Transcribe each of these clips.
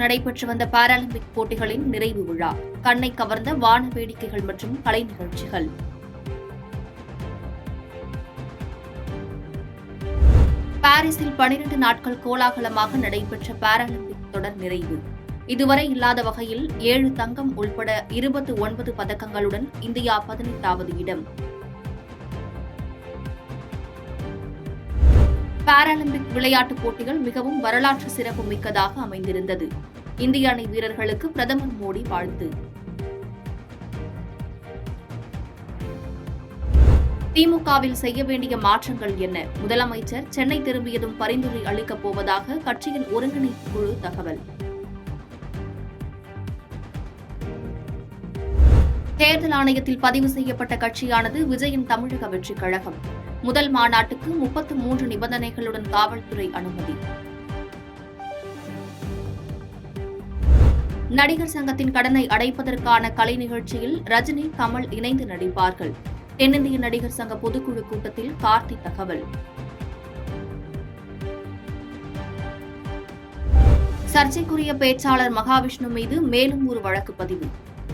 நடைபெற்று வந்த பாராலிம்பிக் போட்டிகளின் நிறைவு விழா, கண்ணை கவர்ந்த வான வேடிக்கைகள் மற்றும் கலை நிகழ்ச்சிகள். பாரிஸில் 12 நாட்கள் கோலாகலமாக நடைபெற்ற பாராலிம்பிக் தொடர் நிறைவு. இதுவரை இல்லாத வகையில் 7 தங்கம் உள்பட 29 பதக்கங்களுடன் இந்தியா 18வது இடம். பாராலிம்பிக் விளையாட்டுப் போட்டிகள் மிகவும் வரலாற்று சிறப்பு மிக்கதாக அமைந்திருந்தது. இந்திய அணி வீரர்களுக்கு பிரதமர் மோடி வாழ்த்து. திமுகவில் செய்ய வேண்டிய மாற்றங்கள் என்ன? முதலமைச்சர் சென்னை திரும்பியதும் பரிந்துரை அளிக்கப் போவதாக கட்சியின் ஒருங்கிணைப்பு குழு தகவல். தேர்தல் ஆணையத்தில் பதிவு செய்யப்பட்ட கட்சியானது விஜயின் தமிழக வெற்றிக் கழகம். முதல் மாநாட்டுக்கு 33 நிபந்தனைகளுடன் காவல்துறை அனுமதி. நடிகர் சங்கத்தின் கடனை அடைப்பதற்கான கலை நிகழ்ச்சியில் ரஜினி, கமல் இணைந்து நடிப்பார்கள். தென்னிந்திய நடிகர் சங்க பொதுக்குழு கூட்டத்தில் கார்த்தி தகவல். சர்ச்சைக்குரிய பேச்சாளர் மகாவிஷ்ணு மீது மேலும் ஒரு வழக்கு பதிவு.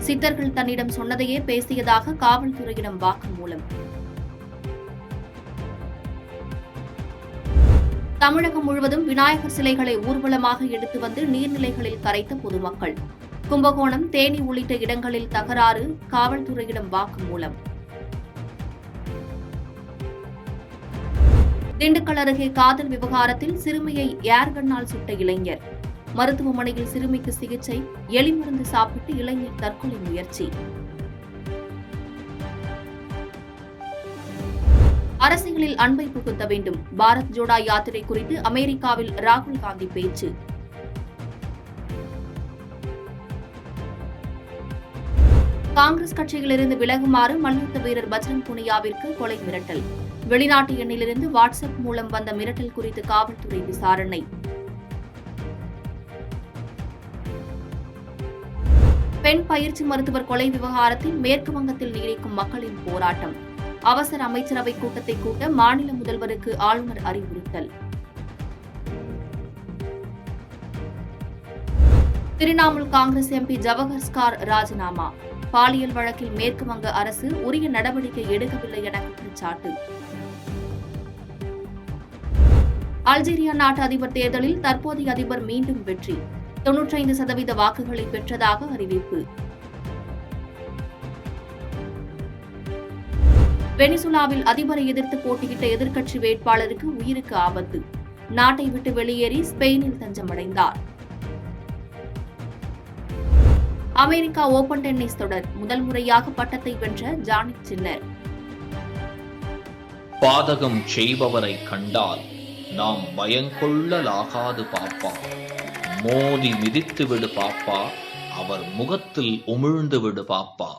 சித்தர்கள் தன்னிடம் சொன்னதையே பேசியதாக காவல்துறையிடம் வாக்குமூலம். தமிழகம் முழுவதும் விநாயகர் சிலைகளை ஊர்வலமாக எடுத்து வந்து நீர்நிலைகளில் கரைத்த பொதுமக்கள். கும்பகோணம், தேனி உள்ளிட்ட இடங்களில் தகராறு, காவல்துறையிடம் வாக்குமூலம். திண்டுக்கல் அருகே காதல் விவகாரத்தில் சிறுமியை ஏர்கண்ணால் சுட்ட இளைஞர். மருத்துவமனையில் சிறுமிக்கு சிகிச்சை, எலிமருந்து சாப்பிட்டு இளைஞர் தற்கொலை முயற்சி. அரசியலில் அன்பை புகுத்த வேண்டும். பாரத் ஜோடோ யாத்திரை குறித்து அமெரிக்காவில் ராகுல் காந்தி பேச்சு. காங்கிரஸ் கட்சியிலிருந்து விலகுமாறு மல்யுத்த வீரர் பஜ்ரங் புனியாவிற்கு கொலை மிரட்டல். வெளிநாட்டு எண்ணிலிருந்து வாட்ஸ்அப் மூலம் வந்த மிரட்டல் குறித்து காவல்துறை விசாரணை. பெண் பயிற்சி மருத்துவர் கொலை விவகாரத்தில் மேற்கு வங்கத்தில் நீடிக்கும் மக்களின் போராட்டம். அவசர அமைச்சரவை கூட்டத்தை கூட்ட மாநில முதல்வருக்கு ஆளுநர் அறிவுறுத்தல். திரிணாமுல் காங்கிரஸ் எம்பி ஜவஹர்ஸ்கார் ராஜினாமா. பாலியல் வழக்கில் மேற்கு வங்க அரசு உரிய நடவடிக்கை எடுக்கவில்லை என குற்றச்சாட்டு. அல்ஜீரியா நாட்டு அதிபர் தேர்தலில் தற்போதைய அதிபர் மீண்டும் வெற்றி. 95% வாக்குகளை பெற்றதாக அறிவிப்பு. வெனிசுலாவில் அதிபரை எதிர்த்து போட்டியிட்ட எதிர்க்கட்சி வேட்பாளருக்கு உயிருக்கு ஆபத்து. நாட்டை விட்டு வெளியேறி ஸ்பெயினில் தஞ்சமடைந்தார். அமெரிக்கா ஓபன் டென்னிஸ் தொடர் முதல் முறையாக பட்டத்தை வென்ற ஜானிக் சின்னர். பாதகம் செய்பவரை கண்டால் நாம் பயங்கொள்ளலாகாது பாப்பா. மோதி மிதித்து விடு பாப்பா, அவர் முகத்தில் உமிழ்ந்து விடு பாப்பா.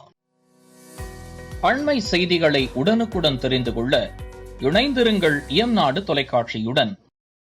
அண்மை செய்திகளை உடனுக்குடன் தெரிந்து கொள்ள இணைந்திருங்கள் இயம்நாடு தொலைக்காட்சியுடன்.